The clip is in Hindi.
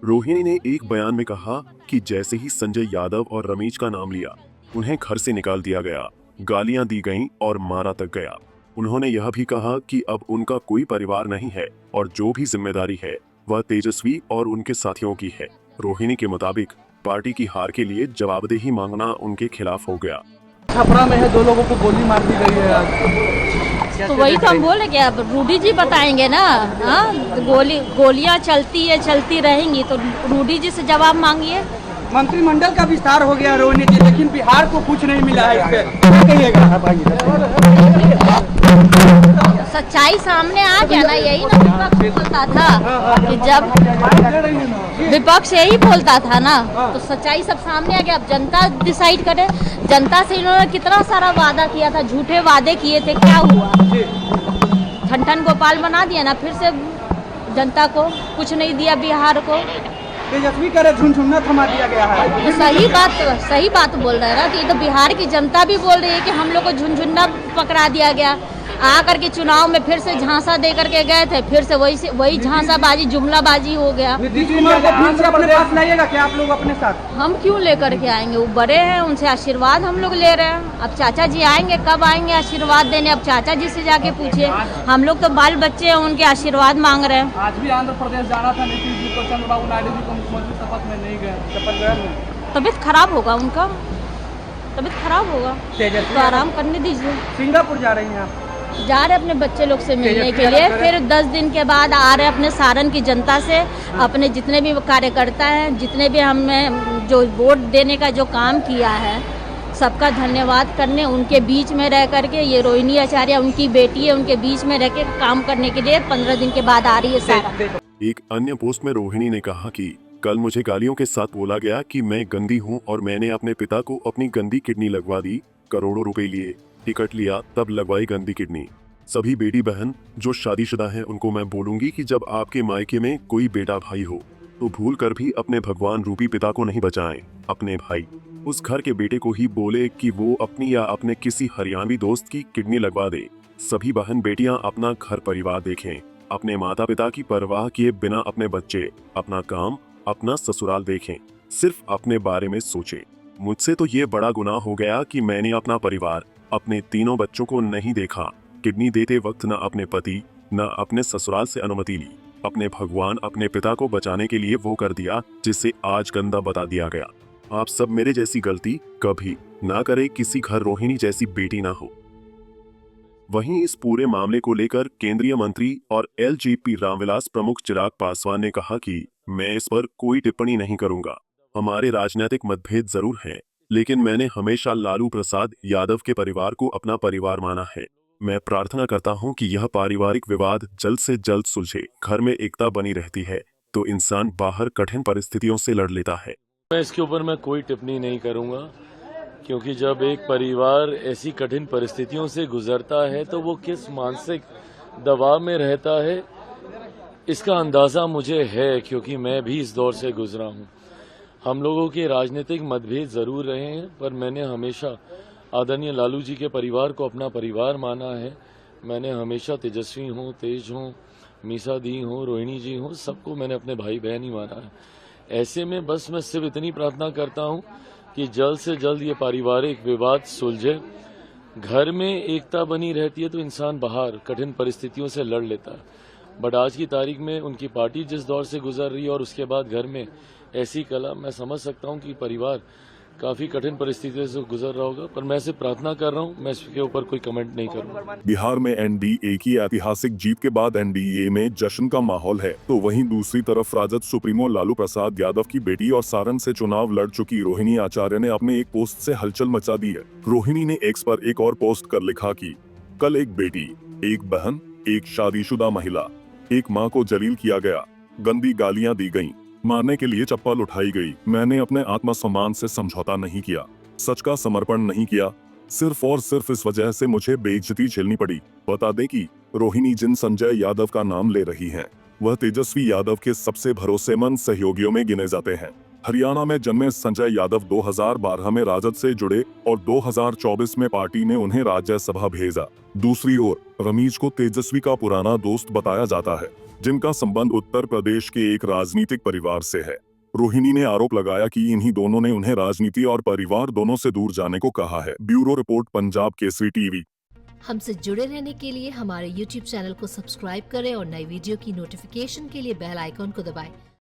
रोहिणी ने एक बयान में कहा कि जैसे ही संजय यादव और रमेश का नाम लिया, उन्हें घर से निकाल दिया गया, गालियां दी गईं और मारा तक गया। उन्होंने यह भी कहा कि अब उनका कोई परिवार नहीं है और जो भी जिम्मेदारी है वह तेजस्वी और उनके साथियों की है। रोहिणी के मुताबिक पार्टी की हार के लिए जवाबदेही मांगना उनके खिलाफ हो गया। छपरा में है, 2 लोगों को गोली मार दी गई है आज। तो वही तो हम बोले कि अब रूडी जी बताएंगे ना। हाँ, गोलियां चलती है, चलती रहेंगी, तो रूडी जी से जवाब मांगिए। मंत्रिमंडल का विस्तार हो गया रोहिणी जी, लेकिन बिहार को कुछ नहीं मिला है। इस पे क्या कहिएगा? सच्चाई सामने आ गया ना, यही ना विपक्ष बोलता था कि जब विपक्ष यही बोलता था ना, तो सच्चाई सब सामने आ गया। अब जनता डिसाइड करे। जनता से इन्होंने कितना सारा वादा किया था, झूठे वादे किए थे, क्या हुआ? ठन गोपाल बना दिया ना, फिर से जनता को कुछ नहीं दिया बिहार को। तेजस्वी करे झुनझुना थमा दिया गया है। तो सही बात बोल रहे हैं ना कि तो बिहार की जनता भी बोल रही है कि हम लोग को झुनझुना पकड़ा दिया गया। आकर के चुनाव में फिर से झांसा दे करके गए थे, फिर से वही झांसाबाजी, जुमलाबाजी हो गया। नीतीश कुमार को फिर से अपने पास लाइएगा क्या आप लोग अपने साथ? हम क्यों लेकर के आएंगे? वो बड़े हैं, उनसे आशीर्वाद हम लोग ले रहे हैं। अब चाचा जी आएंगे, कब आएंगे आशीर्वाद देने? अब चाचा जी से जाके पूछिए। हम लोग तो बाल बच्चे हैं, उनके आशीर्वाद मांग रहे हैं। आज भी आंध्र प्रदेश जाना था नीतीश जी को, चंद्रबाबू नायडू जी को मुख्यमंत्री शपथ में नहीं गए। शपथ ग्रहण में तबीयत खराब होगा उनका, तबीयत खराब होगा, तो आराम करने दीजिए। सिंगापुर जा रही हैं आप? जा रहे अपने बच्चे लोग से मिलने के लिए, फिर 10 दिन के बाद आ रहे अपने सारण की जनता से, अपने जितने भी कार्यकर्ता हैं, जितने भी हमें जो वोट देने का जो काम किया है, सबका धन्यवाद करने, उनके बीच में रह करके, ये रोहिणी आचार्य उनकी बेटी है, उनके बीच में रह के काम करने के लिए 15 दिन के बाद आ रही है सारण। एक अन्य पोस्ट में रोहिणी ने कहा कि कल मुझे गालियों के साथ बोला गया कि मैं गंदी हूं और मैंने अपने पिता को अपनी गंदी किडनी लगवा दी, करोड़ों रुपए लिए, टिकट लिया, तब लगवाई गंदी किडनी। सभी बेटी बहन जो शादीशुदा हैं उनको मैं बोलूंगी कि जब आपके मायके में कोई बेटा भाई हो तो भूल कर भी अपने भगवान रूपी पिता को नहीं बचाएं। अपने भाई उस घर के बेटे को ही बोले कि वो अपनी या अपने किसी हरियाणवी दोस्त की किडनी लगवा दे। सभी बहन बेटियां अपना घर परिवार देखें, अपने माता पिता की परवाह किए बिना अपने बच्चे, अपना काम, अपना ससुराल देखें, सिर्फ अपने बारे में सोचें। मुझसे तो ये बड़ा गुनाह हो गया कि मैंने अपना परिवार, अपने तीनों बच्चों को नहीं देखा। किडनी देते वक्त न अपने पति न अपने ससुराल से अनुमति ली। अपने भगवान, अपने पिता को बचाने के लिए वो कर दिया जिसे आज गंदा बता दिया गया। आप सब मेरे जैसी गलती कभी ना करे, किसी घर रोहिणी जैसी बेटी ना हो। वहीं इस पूरे मामले को लेकर केंद्रीय मंत्री और एलजेपी रामविलास प्रमुख चिराग पासवान ने कहा कि मैं इस पर कोई टिप्पणी नहीं करूंगा। हमारे राजनीतिक मतभेद जरूर हैं, लेकिन मैंने हमेशा लालू प्रसाद यादव के परिवार को अपना परिवार माना है। मैं प्रार्थना करता हूं कि यह पारिवारिक विवाद जल्द से जल्द सुलझे। घर में एकता बनी रहती है तो इंसान बाहर कठिन परिस्थितियों से लड़ लेता है। मैं इसके ऊपर मैं कोई टिप्पणी नहीं करूंगा, क्योंकि जब एक परिवार ऐसी कठिन परिस्थितियों से गुजरता है तो वो किस मानसिक दबाव में रहता है, इसका अंदाजा मुझे है, क्योंकि मैं भी इस दौर से गुजरा हूं। हम लोगों के राजनीतिक मतभेद जरूर रहे हैं, पर मैंने हमेशा आदरणीय लालू जी के परिवार को अपना परिवार माना है। मैंने हमेशा तेजस्वी हों, तेज हों, मीसा दी हों, रोहिणी जी हों, सबको मैंने अपने भाई बहन ही माना है। ऐसे में बस मैं सिर्फ इतनी प्रार्थना करता हूं कि जल्द से जल्द ये पारिवारिक विवाद सुलझे। घर में एकता बनी रहती है तो इंसान बाहर कठिन परिस्थितियों से लड़ लेता है। बट आज की तारीख में उनकी पार्टी जिस दौर से गुजर रही है और उसके बाद घर में ऐसी कला, मैं समझ सकता हूं कि परिवार काफी कठिन परिस्थितियों से गुजर रहा होगा, पर मैं सिर्फ प्रार्थना कर रहा हूं, मैं इसके ऊपर कोई कमेंट नहीं करूंगा। बिहार में एनडीए की ऐतिहासिक जीत के बाद एनडीए में जश्न का माहौल है, तो वहीं दूसरी तरफ राजद सुप्रीमो लालू प्रसाद यादव की बेटी और सारण से चुनाव लड़ चुकी रोहिणी आचार्य ने अपने एक पोस्ट से हलचल मचा दी है। रोहिणी ने एक्स पर एक और पोस्ट कर लिखा कि कल एक बेटी, एक बहन, एक शादीशुदा महिला, एक माँ को जलील किया गया, गंदी गालियां दी गईं, मारने के लिए चप्पल उठाई गई। मैंने अपने आत्मसम्मान से समझौता नहीं किया, सच का समर्पण नहीं किया, सिर्फ और सिर्फ इस वजह से मुझे बेइज्जती झेलनी पड़ी। बता दें कि रोहिणी जिन संजय यादव का नाम ले रही हैं, वह तेजस्वी यादव के सबसे भरोसेमंद सहयोगियों में गिने जाते हैं। हरियाणा में जन्मे संजय यादव 2012 में राजद से जुड़े और 2024 में पार्टी ने उन्हें राज्यसभा भेजा। दूसरी ओर रमेश को तेजस्वी का पुराना दोस्त बताया जाता है। जिनका संबंध उत्तर प्रदेश के एक राजनीतिक परिवार से है। रोहिणी ने आरोप लगाया कि इन्हीं दोनों ने उन्हें राजनीति और परिवार दोनों से दूर जाने को कहा है। Bureau report, Punjab Kesari TV. हमसे जुड़े रहने के लिए हमारे YouTube चैनल को सब्सक्राइब करें और नई वीडियो की नोटिफिकेशन के लिए बेल आइकॉन को दबाएं।